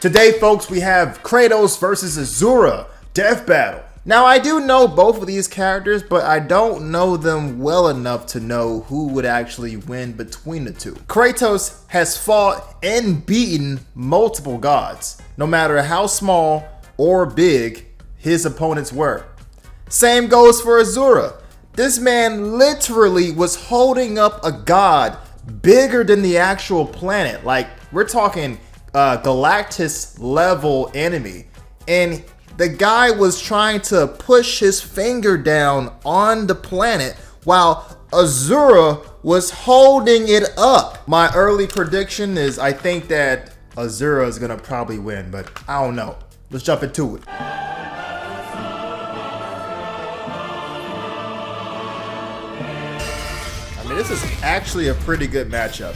Today, folks, we have Kratos versus Asura, Deathbattle. Now, I do know both of these characters, but I don't know them well enough to know who would actually win between the two. Kratos has fought and beaten multiple gods, no matter how small or big his opponents were. Same goes for Asura. This man literally was holding up a god bigger than the actual planet. Like, we're talking Galactus level enemy, and the guy was trying to push his finger down on the planet while Asura was holding it up. My early prediction is I think that Asura is gonna probably win, but I don't know. Let's jump into it. I mean, this is actually a pretty good matchup.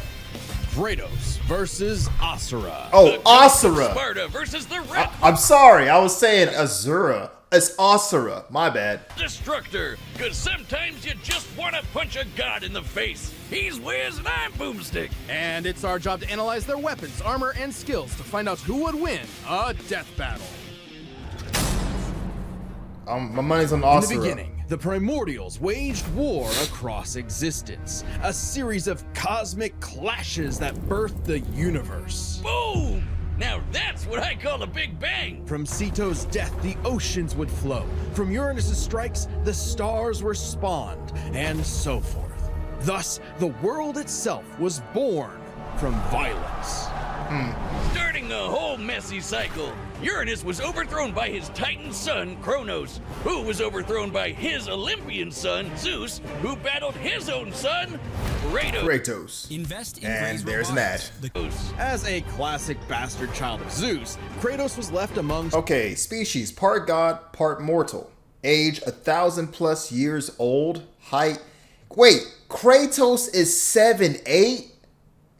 Kratos versus Asura. Oh, Asura. Sparta versus the Red I'm sorry, I was saying Asura. It's Asura, my bad. Destructor. Cause sometimes you just want to punch a god in the face. He's Wiz and I'm Boomstick. And it's our job to analyze their weapons, armor, and skills to find out who would win a death battle. My money's on Asura. In the beginning, the Primordials waged war across existence, a series of cosmic clashes that birthed the universe. Boom! Now that's what I call a big bang. From Ceto's death, the oceans would flow. From Uranus's strikes, the stars were spawned, and so forth. Thus, the world itself was born from violence. Starting the whole messy cycle, Uranus was overthrown by his Titan son, Kronos, who was overthrown by his Olympian son, Zeus, who battled his own son, Kratos. Invest in And there's an ad. As a classic bastard child of Zeus, Kratos was left amongst Okay, species, part god, part mortal. Age 1,000+ years old. Height. Wait, Kratos is 7'8"?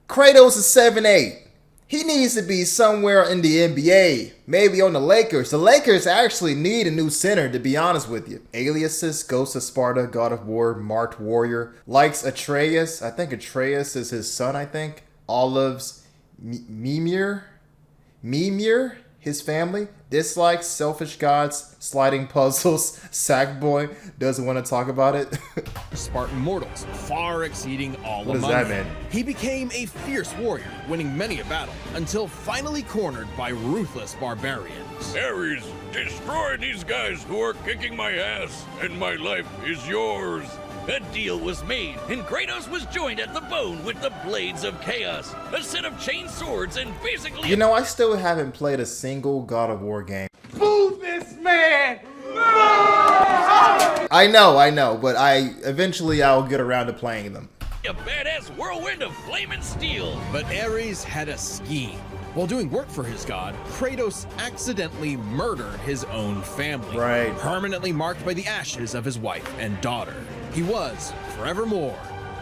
Kratos is 7'8". He needs to be somewhere in the NBA, maybe on the Lakers. The Lakers actually need a new center, to be honest with you. Aliases, Ghost of Sparta, God of War, Marked Warrior. Likes Atreus. I think Atreus is his son, I think. Olives, Mimir, his family. Dislikes Selfish Gods, Sliding Puzzles, Sackboy, doesn't want to talk about it. Spartan mortals, far exceeding all What among does that them. mean? He became a fierce warrior, winning many a battle, until finally cornered by ruthless barbarians. Ares, destroy these guys who are kicking my ass, and my life is yours. A deal was made, and Kratos was joined at the bone with the Blades of Chaos, a set of chain swords and basically You know, I still haven't played a single God of War game. Move this man! I know, but I'll get around to playing them. a badass whirlwind of flame and steel. But Ares had a scheme. While doing work for his god, Kratos accidentally murdered his own family, Right. permanently marked by the ashes of his wife and daughter. He was, forevermore,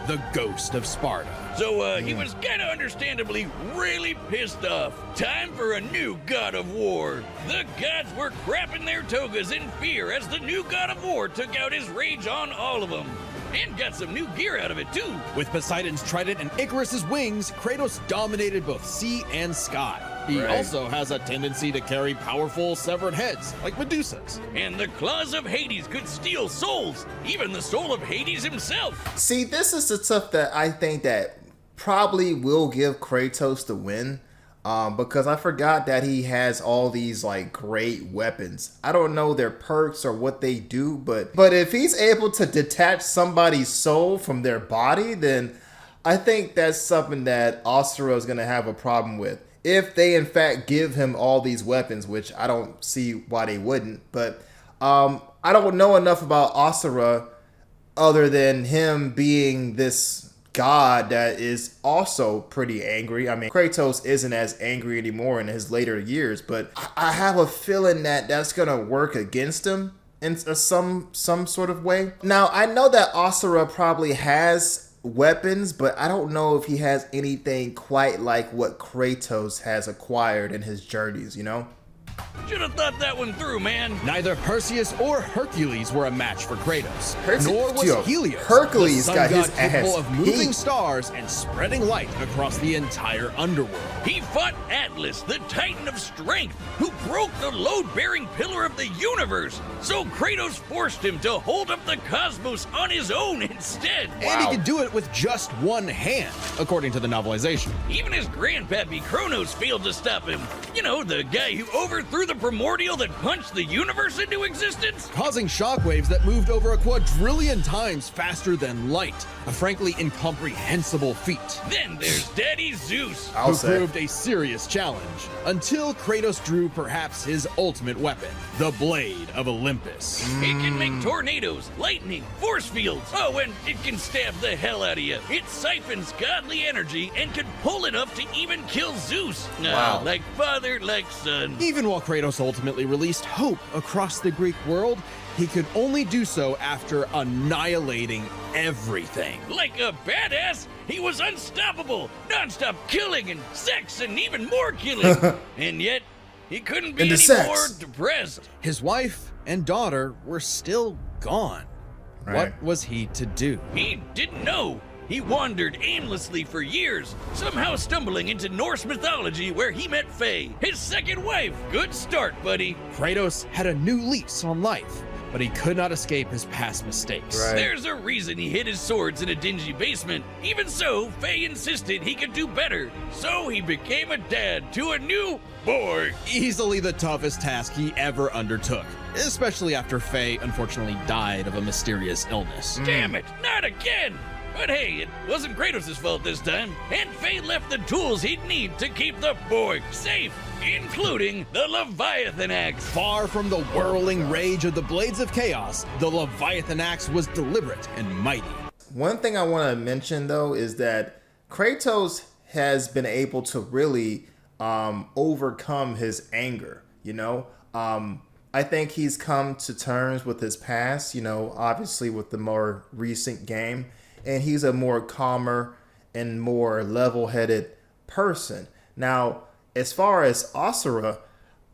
the ghost of Sparta. So, he was kinda understandably really pissed off. Time for a new god of war. The gods were crapping their togas in fear as the new god of war took out his rage on all of them. And got some new gear out of it, too. With Poseidon's trident and Icarus's wings, Kratos dominated both sea and sky. He Right. also has a tendency to carry powerful severed heads, like Medusa's. And the claws of Hades could steal souls, even the soul of Hades himself. See, this is the stuff that I think that probably will give Kratos the win. Because I forgot that he has all these like great weapons. I don't know their perks or what they do, but if he's able to detach somebody's soul from their body, then I think that's something that Asura is going to have a problem with. If they in fact give him all these weapons, which I don't see why they wouldn't. But I don't know enough about Asura other than him being this god that is also pretty angry. I mean, Kratos isn't as angry anymore in his later years, but I have a feeling that that's gonna work against him in some sort of way. Now, I know that Asura probably has weapons, but I don't know if he has anything quite like what Kratos has acquired in his journeys, you know? Should have thought that one through, man. Neither Perseus or Hercules were a match for Kratos, nor was Yo, Helios, Hercules the sun got god his capable ass of moving beat. stars and spreading light across the entire underworld. He fought Atlas, the Titan of Strength, who broke the load-bearing pillar of the universe. So Kratos forced him to hold up the cosmos on his own instead. And he could do it with just one hand, according to the novelization. Even his grandpappy Kronos failed to stop him. You know, the guy who overthrew the primordial that punched the universe into existence? Causing shockwaves that moved over a quadrillion times faster than light. A frankly incomprehensible feat. Then there's Daddy Zeus. Who proved a serious challenge, until Kratos drew perhaps his ultimate weapon, the Blade of Olympus. It can make tornadoes, lightning, force fields. Oh, and it can stab the hell out of you. It siphons godly energy and can pull enough to even kill Zeus. Wow. Like father, like son. Even while Kratos ultimately released hope across the Greek world, he could only do so after annihilating everything. Like a badass, he was unstoppable, non-stop killing and sex and even more killing. And yet, he couldn't be Into any sex. more depressed. His wife and daughter were still gone. Right. What was he to do? He didn't know. He wandered aimlessly for years, somehow stumbling into Norse mythology where he met Faye, his second wife. Good start, buddy. Kratos had a new lease on life, but he could not escape his past mistakes. Right. There's a reason he hid his swords in a dingy basement. Even so, Faye insisted he could do better. So he became a dad to a new boy. Easily the toughest task he ever undertook, especially after Faye unfortunately died of a mysterious illness. Damn it, not again! But hey, it wasn't Kratos' fault this time, and Faye left the tools he'd need to keep the boy safe, including the Leviathan Axe. Far from the whirling rage of the Blades of Chaos, the Leviathan Axe was deliberate and mighty. One thing I want to mention though is that Kratos has been able to really overcome his anger. You know, I think he's come to terms with his past. You know, obviously with the more recent game, and he's a more calmer and more level-headed person. Now, as far as Asura,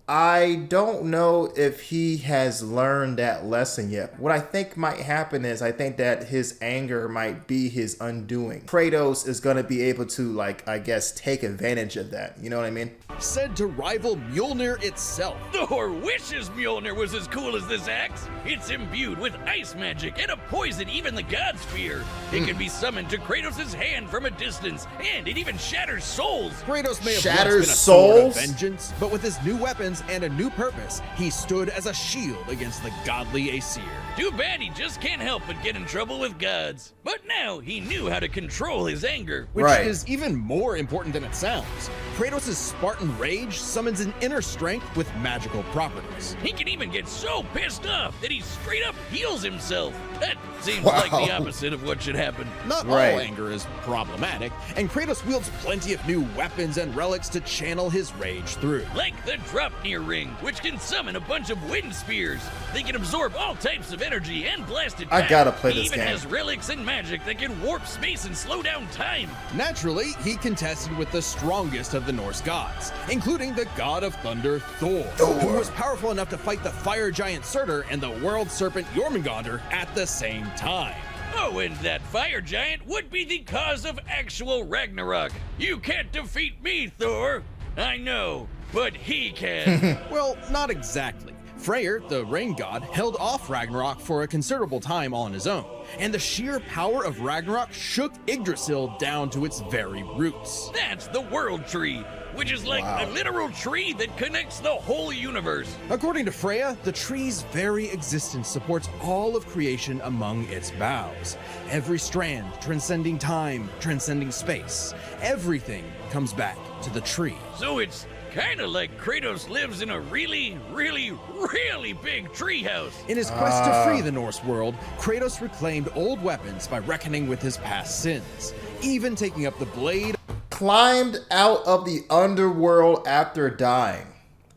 I don't know if he has learned that lesson yet. What I think might happen is I think that his anger might be his undoing. Kratos is going to be able to, like, I guess, take advantage of that. You know what I mean? Said to rival Mjolnir itself. Thor wishes Mjolnir was as cool as this axe. It's imbued with ice magic and a poison even the gods fear. It can be summoned to Kratos' hand from a distance, and it even shatters souls. Kratos may have Shatters once been a sword of souls? vengeance, but with his new weapons and a new purpose, he stood as a shield against the godly Asir. Too bad he just can't help but get in trouble with gods. But now he knew how to control his anger. Which Right. is even more important than it sounds. Kratos' Spartan rage summons an inner strength with magical properties. He can even get so pissed off that he straight up heals himself. That seems Wow. like the opposite of what should happen. Not Right. all anger is problematic, and Kratos wields plenty of new weapons and relics to channel his rage through. Like the Dropnir ring, which can summon a bunch of wind spears. They can absorb all types of energy and blast it I back. gotta play He this even game. has relics and magic that can warp space and slow down time. Naturally, he contested with the strongest of the Norse gods, including the god of thunder Thor, who was powerful enough to fight the fire giant Surtur and the world serpent Jormungandr at the same time. Oh, and that fire giant would be the cause of actual Ragnarok. You can't defeat me, Thor. I know, but he can. Well, not exactly. Freyr, the rain god, held off Ragnarok for a considerable time on his own, and the sheer power of Ragnarok shook Yggdrasil down to its very roots. That's the world tree, which is like a literal tree that connects the whole universe. According to Freya, the tree's very existence supports all of creation among its boughs. Every strand transcending time, transcending space. Everything comes back to the tree. So it's kind of like Kratos lives in a really, really, really big treehouse. In his quest to free the Norse world, Kratos reclaimed old weapons by reckoning with his past sins, even taking up the blade. Climbed out of the underworld after dying.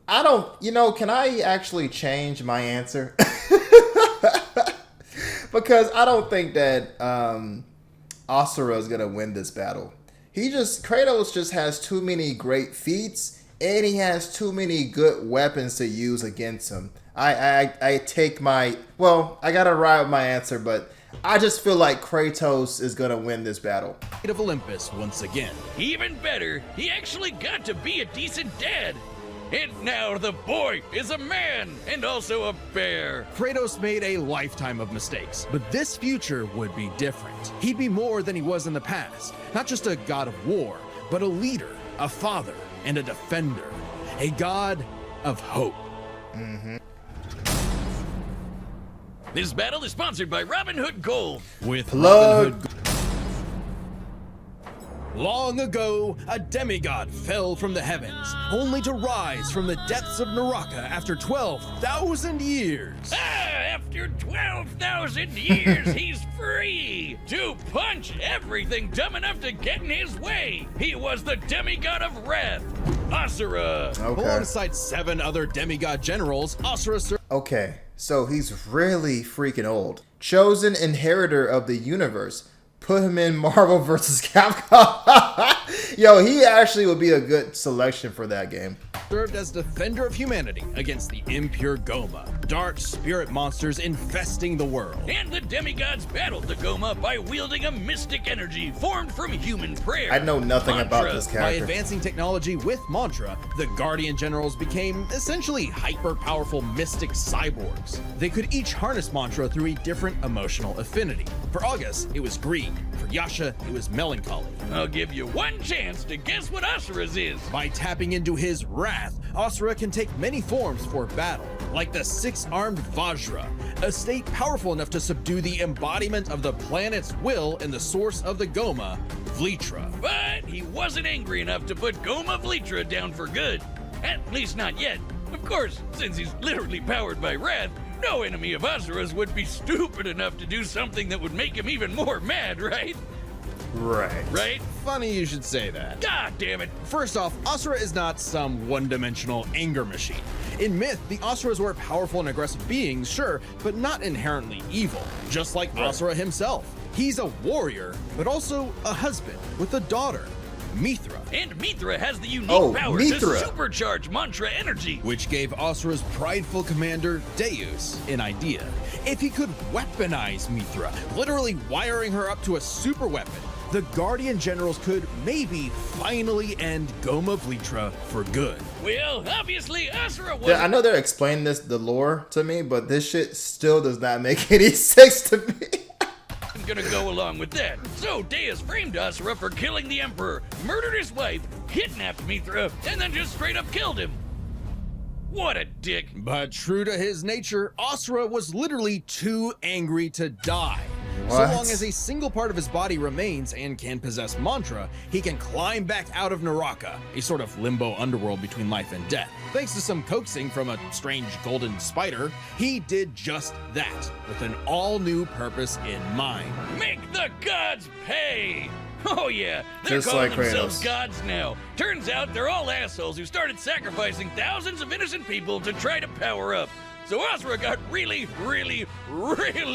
I don't, you know, can I actually change my answer? Because I don't think that Asura is going to win this battle. Kratos just has too many great feats, and he has too many good weapons to use against him. I take my, well, I gotta ride with my answer, but I just feel like Kratos is gonna win this battle. Of Olympus once again. Even better, he actually got to be a decent dad. And now the boy is a man and also a bear. Kratos made a lifetime of mistakes, but this future would be different. He'd be more than he was in the past. Not just a god of war, but a leader, a father, and a defender. A god of hope. This battle is sponsored by Robin Hood Gold. With Plug. Robin Hood. Long ago, a demigod fell from the heavens, only to rise from the depths of Naraka after 12,000 years. After 12,000 years, he's free to punch everything dumb enough to get in his way. He was the demigod of wrath, Asura. Okay. Alongside 7 other demigod generals, Asura served Okay, so he's really freaking old. Chosen inheritor of the universe. Put him in Marvel vs. Capcom. Yo, he actually would be a good selection for that game. as defender of humanity against the impure Goma, dark spirit monsters infesting the world. And the demigods battled the Goma by wielding a mystic energy formed from human prayer. I know nothing about Mantra. this By character. advancing technology with Mantra, the Guardian Generals became essentially hyper-powerful mystic cyborgs. They could each harness Mantra through a different emotional affinity. For August, it was greed. For Yasha, it was melancholy. I'll give you one chance to guess what Asura's is. By tapping into his wrath, Asura can take many forms for battle, like the six-armed Vajra, a state powerful enough to subdue the embodiment of the planet's will and the source of the Goma, Vlitra. But he wasn't angry enough to put Goma Vlitra down for good. At least not yet. Of course, since he's literally powered by wrath, no enemy of Asura's would be stupid enough to do something that would make him even more mad, right? Right. Right? Funny you should say that. God damn it. First off, Asura is not some one-dimensional anger machine. In myth, the Asuras were powerful and aggressive beings, sure, but not inherently evil, just like Asura himself. He's a warrior, but also a husband with a daughter, Mithra, And Mithra has the unique Oh, power Mithra. to supercharge Mantra energy. which gave Asura's prideful commander, Deus, an idea. If he could weaponize Mithra, literally wiring her up to a super weapon, the Guardian Generals could maybe finally end Goma Vlitra for good. Well, obviously Asura was Yeah, I know they're explaining the lore to me, but this shit still does not make any sense to me. gonna go along with that. So Deus framed Asura for killing the Emperor, murdered his wife, kidnapped Mithra, and then just straight up killed him. What a dick. But true to his nature, Asura was literally too angry to die. So What? long as a single part of his body remains and can possess Mantra, he can climb back out of Naraka, a sort of limbo underworld between life and death. Thanks to some coaxing from a strange golden spider, he did just that, with an all-new purpose in mind. Make the gods pay! Oh yeah, they're Just calling like themselves Kratos. gods now. Turns out they're all assholes who started sacrificing thousands of innocent people to try to power up. So Asura got really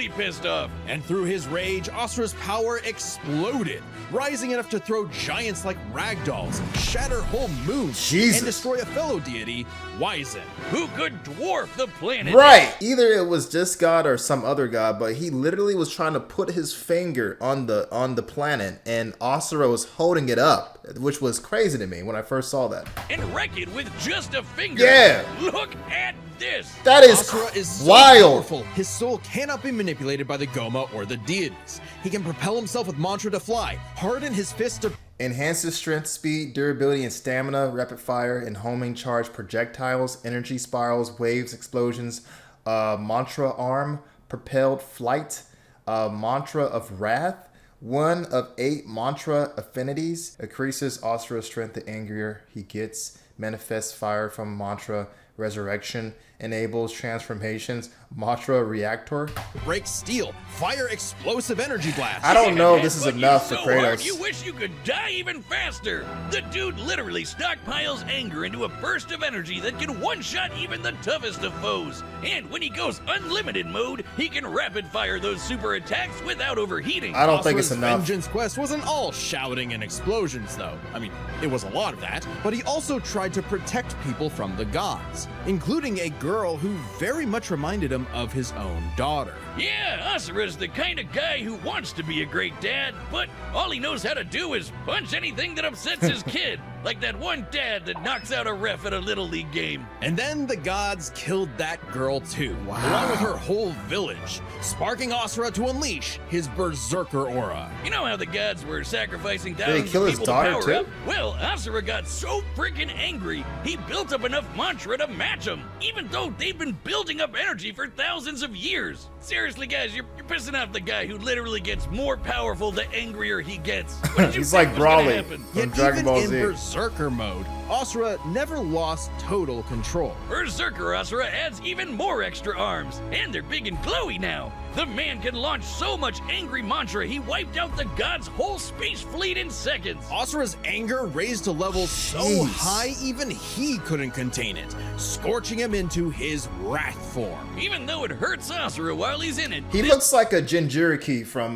pissed off. And through his rage, Asura's power exploded, rising enough to throw giants like ragdolls, shatter whole moons, Jesus. and destroy a fellow deity, Wyzen. Who could dwarf the planet? Right. Either it was this god or some other god, but he literally was trying to put his finger on the planet, and Asura was holding it up, which was crazy to me when I first saw that. And wreck it with just a finger. Yeah. Look at this. That is Asura is so wild. powerful, his soul cannot be manipulated by the Goma or the deities. He can propel himself with Mantra to fly, harden his fist to Enhances strength, speed, durability, and stamina, rapid fire, and homing charge projectiles, energy spirals, waves, explosions, mantra arm, propelled flight, mantra of wrath, 1 of 8 mantra affinities, increases Asura's strength the angrier he gets, manifests fire from mantra, resurrection, enables transformations, mantra reactor. Break steel, fire explosive energy blast. I don't know if this is But enough for so hard, Kratos. you wish you could die even faster. The dude literally stockpiles anger into a burst of energy that can one-shot even the toughest of foes. And when he goes unlimited mode, he can rapid fire those super attacks without overheating. I don't think it's Asura's enough. Vengeance quest wasn't all shouting and explosions, though. I mean, it was a lot of that, but he also tried to protect people from the gods, including a girl who very much reminded him of his own daughter. Yeah, Asura's the kind of guy who wants to be a great dad, but all he knows how to do is punch anything that upsets his kid. Like that one dad that knocks out a ref at a Little League game. And then the gods killed that girl too, along with her whole village, sparking Asura to unleash his berserker aura. You know how the gods were sacrificing he thousands kill of his people daughter, to power too? up? Well, Asura got so freaking angry, he built up enough mantra to match them, even though they've been building up energy for thousands of years. Seriously, guys, you're pissing off the guy who literally gets more powerful the angrier he gets. What did you He's think like was gonna Brawley happen? from Yet Dragon even Ball in Z. berserker mode, Asura never lost total control. Berserker Asura adds even more extra arms, and they're big and glowy now. The man can launch so much angry mantra he wiped out the god's whole space fleet in seconds. Asura's anger raised to levels so Jeez. high even he couldn't contain it, scorching him into his wrath form. Even though it hurts Asura while he's in it, He this looks like a Jinchuriki from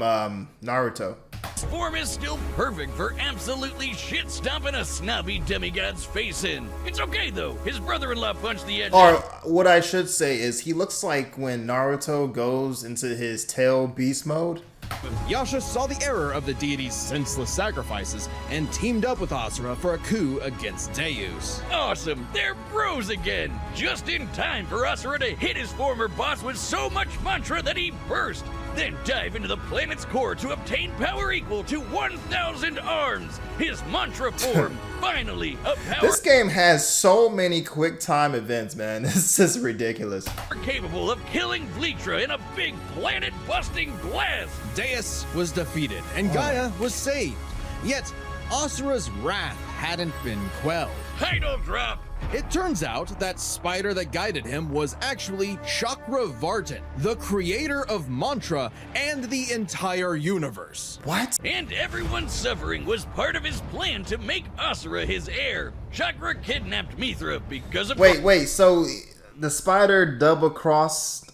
Naruto. form is still perfect for absolutely shit-stomping a snobby demigod's face in. It's okay though, his brother-in-law punched the edge Or out. what I should say is he looks like when Naruto goes into his tail beast mode. Yasha saw the error of the deity's senseless sacrifices and teamed up with Asura for a coup against Deus. Awesome, they're bros again. Just in time for Asura to hit his former boss with so much mantra that he burst. Then dive into the planet's core to obtain power equal to 1,000 arms. His mantra form, finally, a power This game has so many quick time events, man. This is ridiculous. capable of killing Vlitra in a big planet-busting blast. Deus was defeated and Gaia was saved. Yet, Asura's wrath hadn't been quelled. Title drop. It turns out that spider that guided him was actually Chakravartin, the creator of mantra and the entire universe. What? And everyone's suffering was part of his plan to make Asura his heir. Chakra kidnapped Mithra because of Wait, so the spider double crossed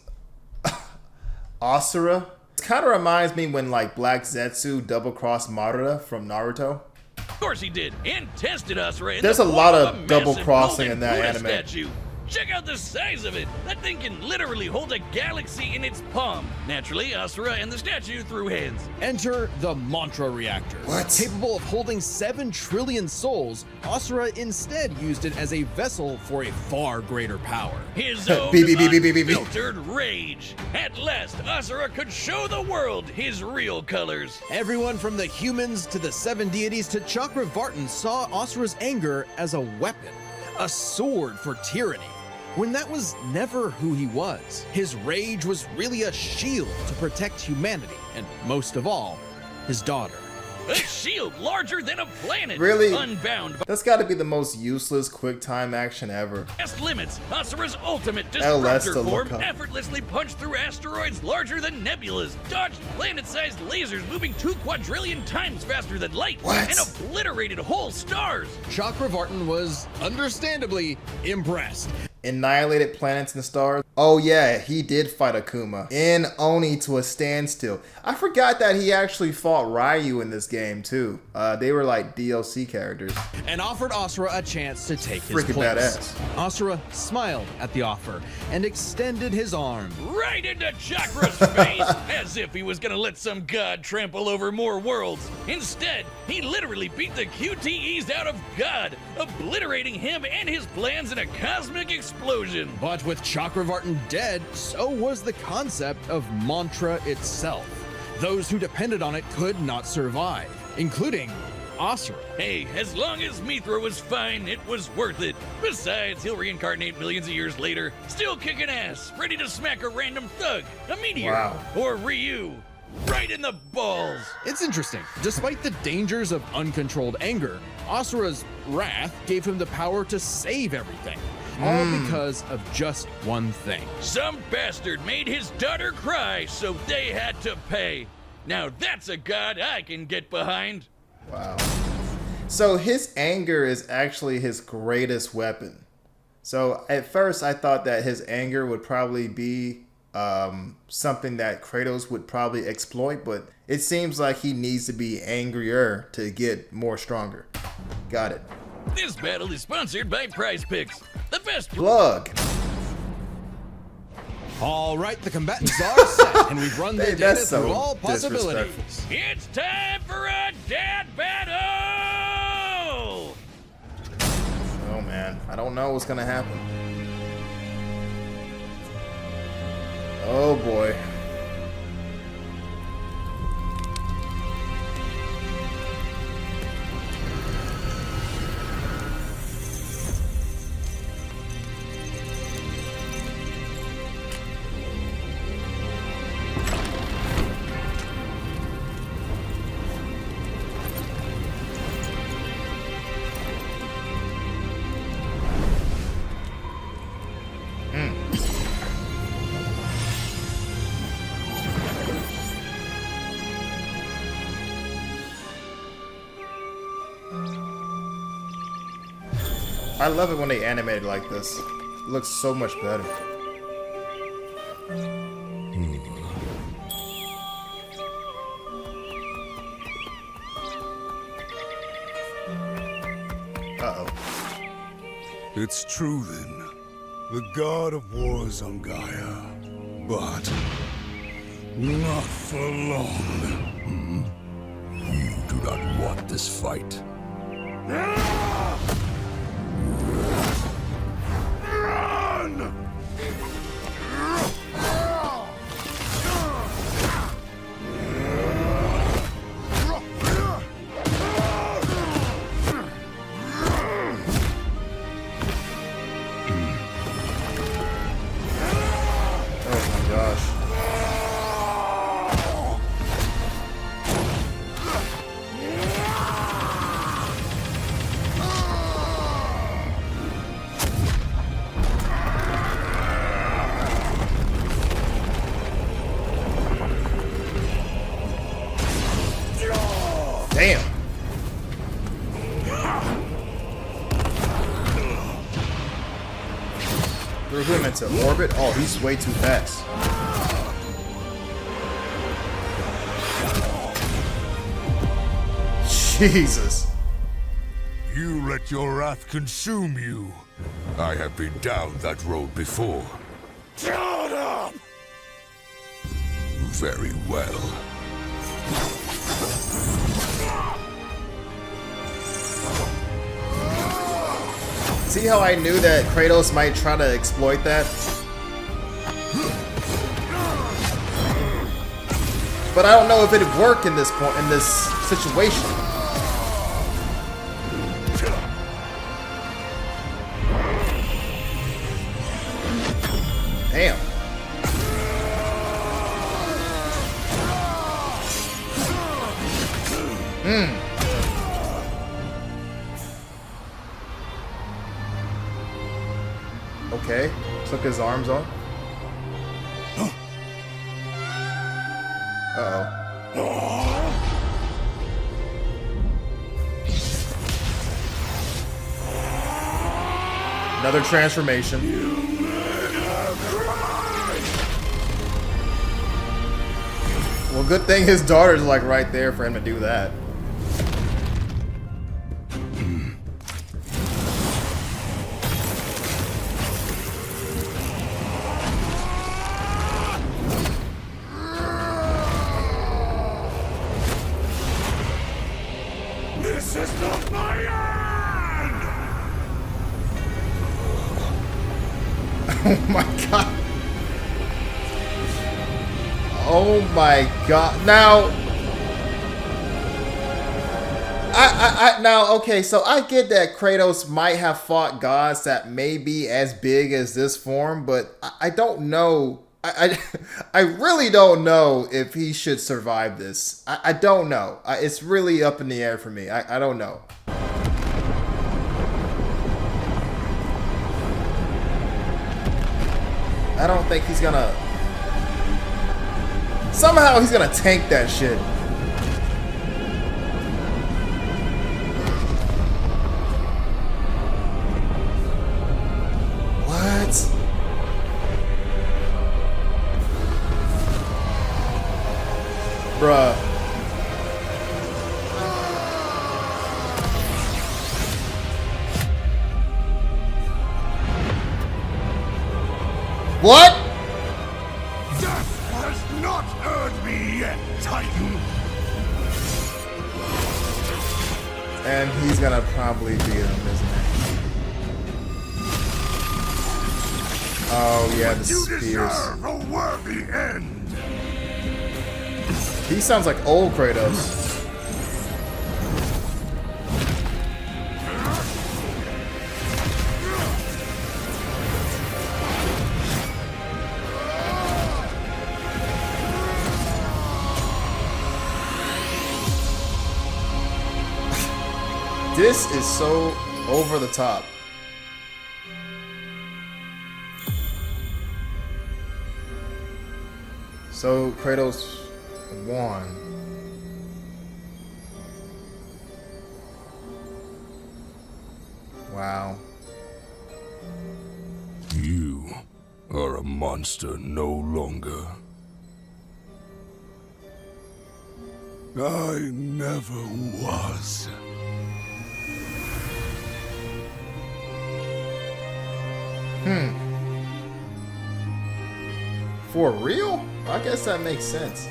Asura? It kind of reminds me when like Black Zetsu double crossed Madara from Naruto. Of course he did, and tested Asura in There's the a lot form of a double massive crossing golden in that Buddha anime. Statue. Check out the size of it. That thing can literally hold a galaxy in its palm. Naturally, Asura and the statue threw hands. Enter the mantra reactor. What? Capable of holding 7 trillion souls, Asura instead used it as a vessel for a far greater power. His own Beep, beep, beep, beep, beep, beep. unfiltered rage. At last, Asura could show the world his real colors. Everyone from the humans to the 7 deities to Chakravartin saw Asura's anger as a weapon, a sword for tyranny, when that was never who he was. His rage was really a shield to protect humanity, and most of all, his daughter. A shield larger than a planet. Really? Unbound by That's got to be the most useless quick time action ever. vast limits, Asura's ultimate LS destructor to form look up. effortlessly punched through asteroids larger than nebulas, dodged planet-sized lasers moving 2 quadrillion times faster than light, What? and obliterated whole stars. Chakravartin was understandably impressed. Annihilated planets and stars. Oh yeah, he did fight Akuma in Oni to a standstill. I forgot that he actually fought Ryu in this game too. They were like DLC characters. And offered Asura a chance to take his Freaking place. badass. Asura smiled at the offer and extended his arm. Right into Chakra's face, as if he was gonna let some god trample over more worlds. Instead, he literally beat the QTEs out of God, obliterating him and his plans in a cosmic explosion. But with Chakravartin dead, so was the concept of mantra itself. Those who depended on it could not survive, including Asura. Hey, as long as Mithra was fine, it was worth it. Besides, he'll reincarnate millions of years later, still kicking ass, ready to smack a random thug, a meteor, Wow. or Ryu, right in the balls. It's interesting. Despite the dangers of uncontrolled anger, Asura's wrath gave him the power to save everything. All because of just one thing. Some bastard made his daughter cry, so they had to pay. Now that's a god I can get behind. Wow. So his anger is actually his greatest weapon. So at first I thought that his anger would probably be something that Kratos would probably exploit, but it seems like he needs to be angrier to get more stronger. Got it. This battle is sponsored by Prize Picks, the best Plug. All right, the combatants are set, and we've run their Hey, data that's through so all possibilities. disrespectful. It's time for a Deathbattle! Oh man, I don't know what's gonna happen. Oh boy. I love it when they animate it like this. It looks so much better. Uh-oh. It's true then. The god of war is on Gaia. But not for long. You do not want this fight. Damn. Threw him into orbit? Oh, he's way too fast. Jesus. You let your wrath consume you. I have been down that road before. Shut up! Very well. See how I knew that Kratos might try to exploit that? But I don't know if it'd work in this point, in this situation. Damn. Okay, took his arms off. Uh-oh. Another transformation. Well, good thing his daughter's like right there for him to do that. This is not my end! Oh my god. Oh my god. Now now okay, so I get that Kratos might have fought gods that may be as big as this form, but I don't know. I really don't know if he should survive this. I don't know. It's really up in the air for me. I don't know. I don't think he's gonna... Somehow he's gonna tank that shit. What? Bruh. What? Death has not earned me yet, Titan. And he's gonna probably beat him, isn't he? Oh yeah, the You spears. deserve a worthy end. He sounds like old Kratos. This is so over the top. So Kratos won. Wow. You are a monster no longer. I never was. For real? I guess that makes sense.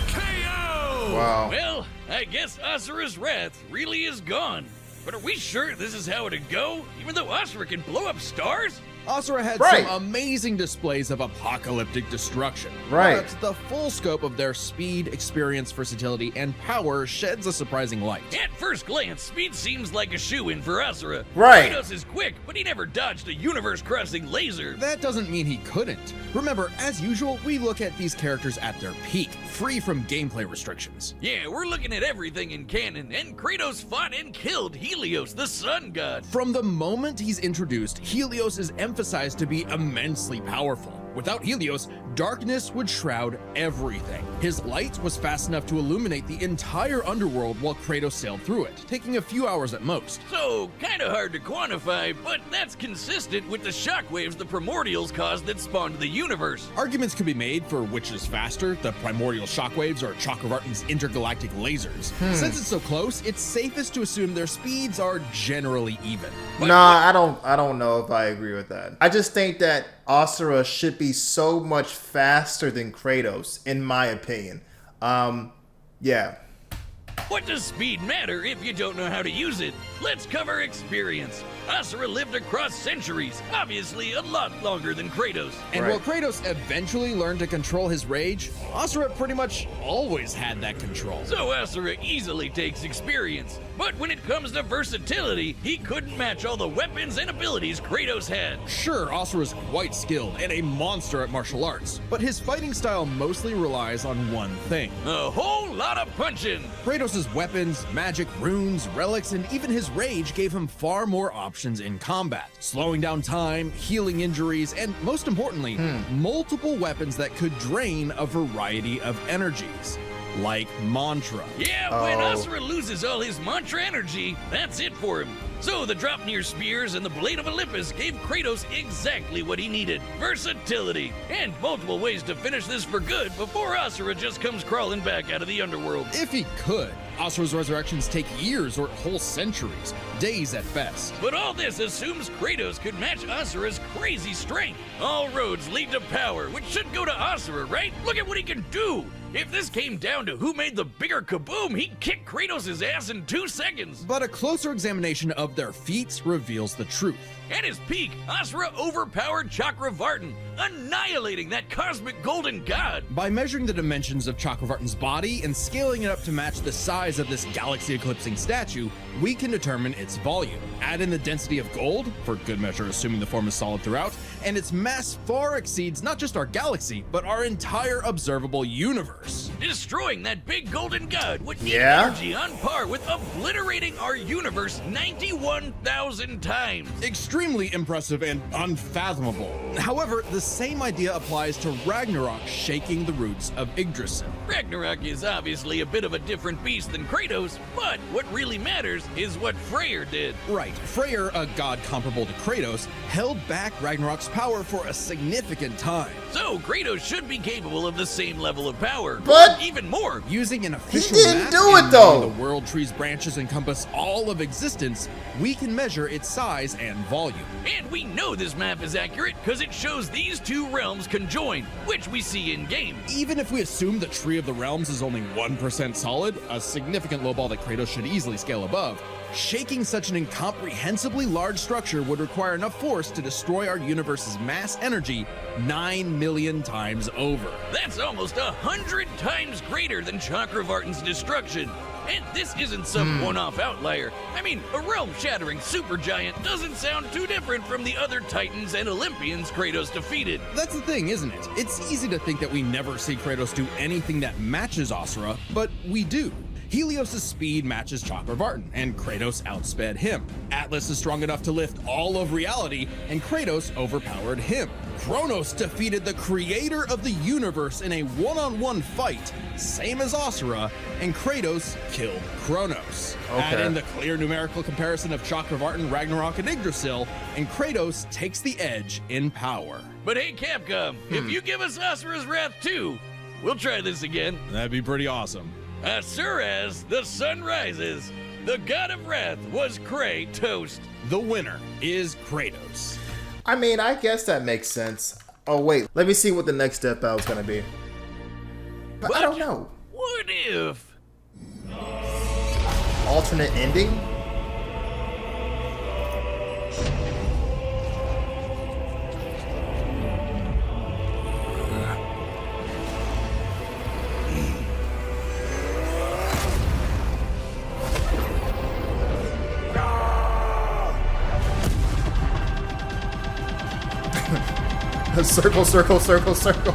KO! Wow. Well, I guess Asura's wrath really is gone. But are we sure this is how it'd go? Even though Asura can blow up stars? Asura had Right. some amazing displays of apocalyptic destruction. Right. But the full scope of their speed, experience, versatility, and power sheds a surprising light. At first glance, speed seems like a shoo-in for Asura. Right. Kratos is quick, but he never dodged a universe-crossing laser. That doesn't mean he couldn't. Remember, as usual, we look at these characters at their peak, free from gameplay restrictions. Yeah, we're looking at everything in canon, and Kratos fought and killed Helios, the sun god. From the moment he's introduced, Helios is emphasized to be immensely powerful. Without Helios, darkness would shroud everything. His light was fast enough to illuminate the entire underworld while Kratos sailed through it, taking a few hours at most. So, kinda hard to quantify, but that's consistent with the shockwaves the primordials caused that spawned the universe. Arguments could be made for which is faster, the primordial shockwaves or Chakravartin's intergalactic lasers. Since it's so close, it's safest to assume their speeds are generally even. Nah, I don't know if I agree with that. I just think that Asura should be so much faster than Kratos, in my opinion. Yeah. What does speed matter if you don't know how to use it? Let's cover experience. Asura lived across centuries, obviously a lot longer than Kratos. And Right. while Kratos eventually learned to control his rage, Asura pretty much always had that control. So Asura easily takes experience. But when it comes to versatility, he couldn't match all the weapons and abilities Kratos had. Sure, Asura's quite skilled and a monster at martial arts, but his fighting style mostly relies on one thing. A whole lot of punching. Kratos' weapons, magic, runes, relics, and even his rage gave him far more options in combat, slowing down time, healing injuries, and most importantly, multiple weapons that could drain a variety of energies, like mantra. Yeah, when Oh. Asura loses all his mantra energy, that's it for him. So the Dropnir spears and the Blade of Olympus gave Kratos exactly what he needed. Versatility, and multiple ways to finish this for good before Asura just comes crawling back out of the underworld. If he could, Asura's resurrections take years or whole centuries. days at best. But all this assumes Kratos could match Asura's crazy strength. All roads lead to power, which should go to Asura, right? Look at what he can do! If this came down to who made the bigger kaboom, he'd kick Kratos' ass in 2 seconds. But a closer examination of their feats reveals the truth. At his peak, Asura overpowered Chakravartin, annihilating that cosmic golden god. By measuring the dimensions of Chakravartin's body and scaling it up to match the size of this galaxy-eclipsing statue, we can determine its volume. Add in the density of gold, for good measure assuming the form is solid throughout, and its mass far exceeds not just our galaxy, but our entire observable universe. Destroying that big golden god would need Yeah? energy on par with obliterating our universe 91,000 times. Extremely impressive and unfathomable. However, the same idea applies to Ragnarok shaking the roots of Yggdrasil. Ragnarok is obviously a bit of a different beast than Kratos, but what really matters is what Freyr did. Right, Freyr, a god comparable to Kratos, held back Ragnarok's power for a significant time. So Kratos should be capable of the same level of power, But- even more. Using an official didn't map do it, and though. knowing the world tree's branches encompass all of existence, we can measure its size and volume. And we know this map is accurate because it shows these two realms conjoined, which we see in game. Even if we assume the Tree of the Realms is only 1% solid, a significant lowball that Kratos should easily scale above, shaking such an incomprehensibly large structure would require enough force to destroy our universe's mass energy 9 million times over. That's almost 100 times greater than Chakravartin's destruction. And this isn't some one-off outlier. I mean, a realm-shattering supergiant doesn't sound too different from the other Titans and Olympians Kratos defeated. That's the thing, isn't it? It's easy to think that we never see Kratos do anything that matches Asura, but we do. Helios' speed matches Chakravartin, and Kratos outsped him. Atlas is strong enough to lift all of reality, and Kratos overpowered him. Kronos defeated the creator of the universe in a one-on-one fight, same as Asura, and Kratos killed Kronos. Add in the clear numerical comparison of Chakravartin, Ragnarok, and Yggdrasil, and Kratos takes the edge in power. But hey, Capcom, if you give us Asura's Wrath 2, we'll try this again. That'd be pretty awesome. Asura's The Sun Rises. The god of wrath was Kratos. The winner is Kratos. I mean, I guess that makes sense. Oh, wait. Let me see what the next Death Battle is going to be. But I don't know. What if? Alternate ending? Circle, circle, circle, circle.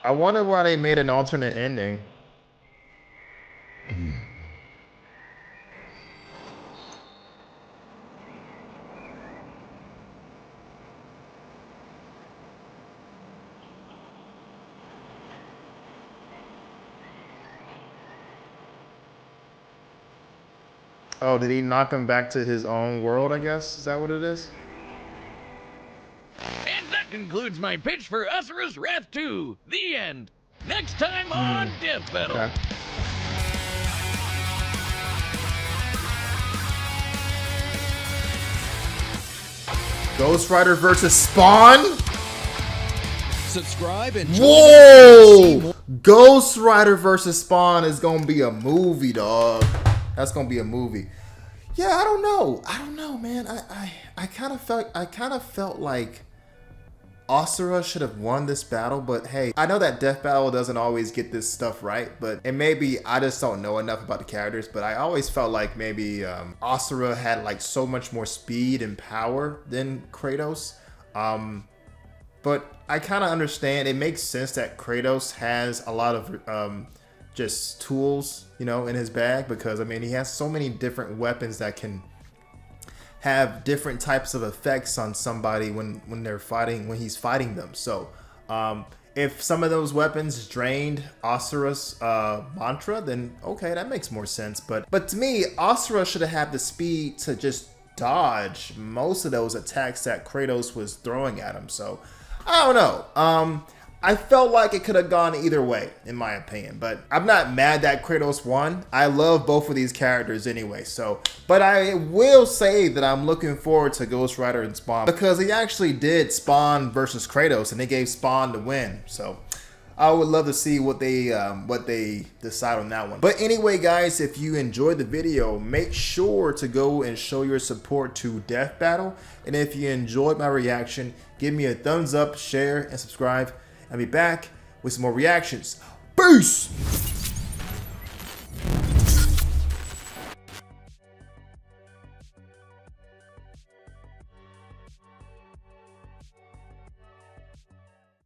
I wonder why they made an alternate ending. Oh, did he knock him back to his own world, I guess? Is that what it is? And that concludes my pitch for Asura's Wrath 2. The end. Next time on Death Battle. Okay. Ghost Rider versus Spawn? Subscribe and Whoa! Ghost Rider versus Spawn is gonna be a movie, dog. That's gonna be a movie. Yeah, I don't know, man. I kind of felt like Asura should have won this battle, but hey, I know that Death Battle doesn't always get this stuff right, but and maybe I just don't know enough about the characters, but I always felt like maybe Asura had like so much more speed and power than Kratos. But I kind of understand. It makes sense that Kratos has a lot of just tools, you know, in his bag, because I mean he has so many different weapons that can have different types of effects on somebody when he's fighting them. So if some of those weapons drained Asura's mantra, then okay, that makes more sense. But to me, Asura should have had the speed to just dodge most of those attacks that Kratos was throwing at him. So I don't know. I felt like it could have gone either way, in my opinion. But I'm not mad that Kratos won. I love both of these characters anyway. So, but I will say that I'm looking forward to Ghost Rider and Spawn, because he actually did Spawn versus Kratos, and they gave Spawn the win. So I would love to see what they decide on that one. But anyway, guys, if you enjoyed the video, make sure to go and show your support to Deathbattle. And if you enjoyed my reaction, give me a thumbs up, share, and subscribe. I'll be back with some more reactions. Peace!